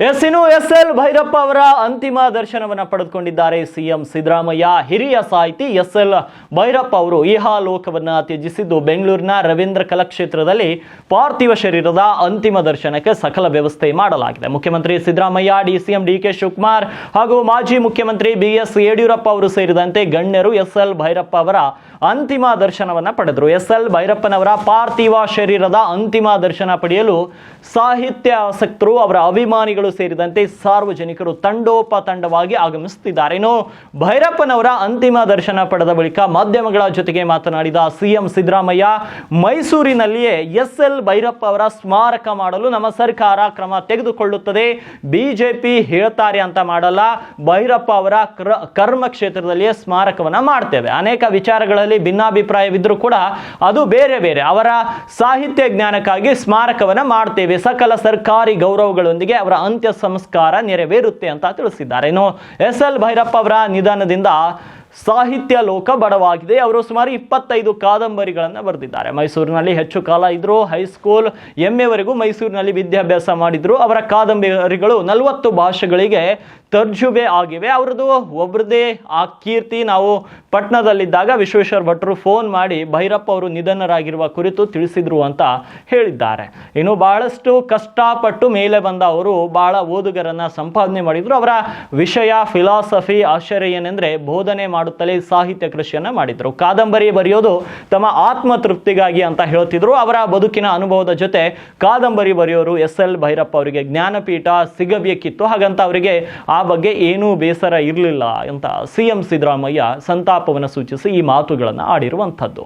ಇನ್ನು ಎಸ್.ಎಲ್. ಭೈರಪ್ಪ ಅವರ ಅಂತಿಮ ದರ್ಶನವನ್ನ ಪಡೆದುಕೊಂಡಿದ್ದಾರೆ ಸಿಎಂ ಸಿದ್ದರಾಮಯ್ಯ. ಹಿರಿಯ ಸಾಹಿತಿ ಎಸ್.ಎಲ್. ಭೈರಪ್ಪ ಅವರು ಇಹಲೋಕವನ್ನ ತ್ಯಜಿಸಿದ್ದು ಬೆಂಗಳೂರಿನ ರವೀಂದ್ರ ಕಲಾಕ್ಷೇತ್ರದಲ್ಲಿ ಪಾರ್ಥಿವ ಶರೀರದ ಅಂತಿಮ ದರ್ಶನಕ್ಕೆ ಸಕಲ ವ್ಯವಸ್ಥೆ ಮಾಡಲಾಗಿದೆ. ಮುಖ್ಯಮಂತ್ರಿ ಸಿದ್ದರಾಮಯ್ಯ, ಡಿಸಿಎಂ ಡಿ.ಕೆ. ಶಿವಕುಮಾರ್ ಹಾಗೂ ಮಾಜಿ ಮುಖ್ಯಮಂತ್ರಿ ಬಿ.ಎಸ್. ಯಡಿಯೂರಪ್ಪ ಅವರು ಸೇರಿದಂತೆ ಗಣ್ಯರು ಎಸ್.ಎಲ್. ಭೈರಪ್ಪ ಅವರ ಅಂತಿಮ ದರ್ಶನವನ್ನ ಪಡೆದರು. ಎಸ್.ಎಲ್. ಭೈರಪ್ಪನವರ ಪಾರ್ಥಿವ ಶರೀರದ ಅಂತಿಮ ದರ್ಶನ ಪಡೆಯಲು ಸಾಹಿತ್ಯ ಆಸಕ್ತರು, ಅವರ ಅಭಿಮಾನಿಗಳು ಸೇರಿದಂತೆ ಸಾರ್ವಜನಿಕರು ತಂಡೋಪತಂಡವಾಗಿ ಆಗಮಿಸುತ್ತಿದ್ದಾರೆ. ಇನ್ನು ಭೈರಪ್ಪನವರ ಅಂತಿಮ ದರ್ಶನ ಪಡೆದ ಬಳಿಕ ಮಾಧ್ಯಮಗಳ ಜೊತೆಗೆ ಮಾತನಾಡಿದ ಸಿಎಂ ಸಿದ್ದರಾಮಯ್ಯ, ಮೈಸೂರಿನಲ್ಲಿಯೇ ಎಸ್.ಎಲ್. ಭೈರಪ್ಪ ಅವರ ಸ್ಮಾರಕ ಮಾಡಲು ನಮ್ಮ ಸರ್ಕಾರ ಕ್ರಮ ತೆಗೆದುಕೊಳ್ಳುತ್ತದೆ. ಬಿಜೆಪಿ ಹೇಳ್ತಾರೆ ಅಂತ ಮಾಡಲ್ಲ. ಭೈರಪ್ಪ ಅವರ ಕರ್ಮ ಕ್ಷೇತ್ರದಲ್ಲಿಯೇ ಸ್ಮಾರಕವನ್ನ ಮಾಡ್ತೇವೆ. ಅನೇಕ ವಿಚಾರಗಳಲ್ಲಿ ಭಿನ್ನಾಭಿಪ್ರಾಯವಿದ್ರೂ ಕೂಡ ಅದು ಬೇರೆ ಬೇರೆ. ಅವರ ಸಾಹಿತ್ಯ ಜ್ಞಾನಕ್ಕಾಗಿ ಸ್ಮಾರಕವನ್ನ ಮಾಡ್ತೇವೆ. ಸಕಲ ಸರ್ಕಾರಿ ಗೌರವಗಳೊಂದಿಗೆ ಅವರ ಅಂತ್ಯ ಸಂಸ್ಕಾರ ನೆರವೇರುತ್ತೆ ಅಂತ ತಿಳಿಸಿದ್ದಾರೆ. ಇನ್ನು ಎಸ್.ಎಲ್. ಭೈರಪ್ಪ ಅವರ ನಿಧನದಿಂದ ಸಾಹಿತ್ಯ ಲೋಕ ಬಡವಾಗಿದೆ. ಅವರು ಸುಮಾರು 25 ಕಾದಂಬರಿಗಳನ್ನು ಬರೆದಿದ್ದಾರೆ. ಮೈಸೂರಿನಲ್ಲಿ ಹೆಚ್ಚು ಕಾಲ ಇದ್ರು. ಹೈಸ್ಕೂಲ್ MA ವರೆಗೂ ಮೈಸೂರಿನಲ್ಲಿ ವಿದ್ಯಾಭ್ಯಾಸ ಮಾಡಿದ್ರು. ಅವರ ಕಾದಂಬರಿಗಳು 40 ಭಾಷೆಗಳಿಗೆ ತರ್ಜುಮೆ ಆಗಿವೆ. ಅವರದು ಒಬ್ಬರದೇ ಆ ಕೀರ್ತಿ. ನಾವು ಪಟ್ಟಣದಲ್ಲಿದ್ದಾಗ ವಿಶ್ವೇಶ್ವರ ಭಟ್ರು ಫೋನ್ ಮಾಡಿ ಭೈರಪ್ಪ ಅವರು ನಿಧನರಾಗಿರುವ ಕುರಿತು ತಿಳಿಸಿದ್ರು ಅಂತ ಹೇಳಿದ್ದಾರೆ. ಇನ್ನು ಬಹಳಷ್ಟು ಕಷ್ಟಪಟ್ಟು ಮೇಲೆ ಬಂದ ಅವರು ಬಹಳ ಓದುಗರನ್ನ ಸಂಪಾದನೆ ಮಾಡಿದ್ರು. ಅವರ ವಿಷಯ ಫಿಲಾಸಫಿ ಆಶ್ಚರ್ಯ ಏನೆಂದ್ರೆ ಬೋಧನೆ ಮಾಡುತ್ತಲೇ ಸಾಹಿತ್ಯ ಕೃಷಿಯನ್ನ ಮಾಡಿದ್ರು. ಕಾದಂಬರಿ ಬರೆಯೋದು ತಮ್ಮ ಆತ್ಮ ತೃಪ್ತಿಗಾಗಿ ಅಂತ ಹೇಳ್ತಿದ್ರು. ಅವರ ಬದುಕಿನ ಅನುಭವದ ಜೊತೆ ಕಾದಂಬರಿ ಬರೆಯೋರು ಎಸ್.ಎಲ್. ಭೈರಪ್ಪ ಅವರಿಗೆ ಜ್ಞಾನಪೀಠ ಸಿಗಬೇಕಿತ್ತು. ಹಾಗಂತ ಅವರಿಗೆ ಆ ಬಗ್ಗೆ ಏನೂ ಬೇಸರ ಇರಲಿಲ್ಲ ಅಂತ ಸಿಎಂ ಸಿದ್ದರಾಮಯ್ಯ ಸಂತಾಪವನ್ನು ಸೂಚಿಸಿ ಈ ಮಾತುಗಳನ್ನು ಆಡಿರುವಂಥದ್ದು.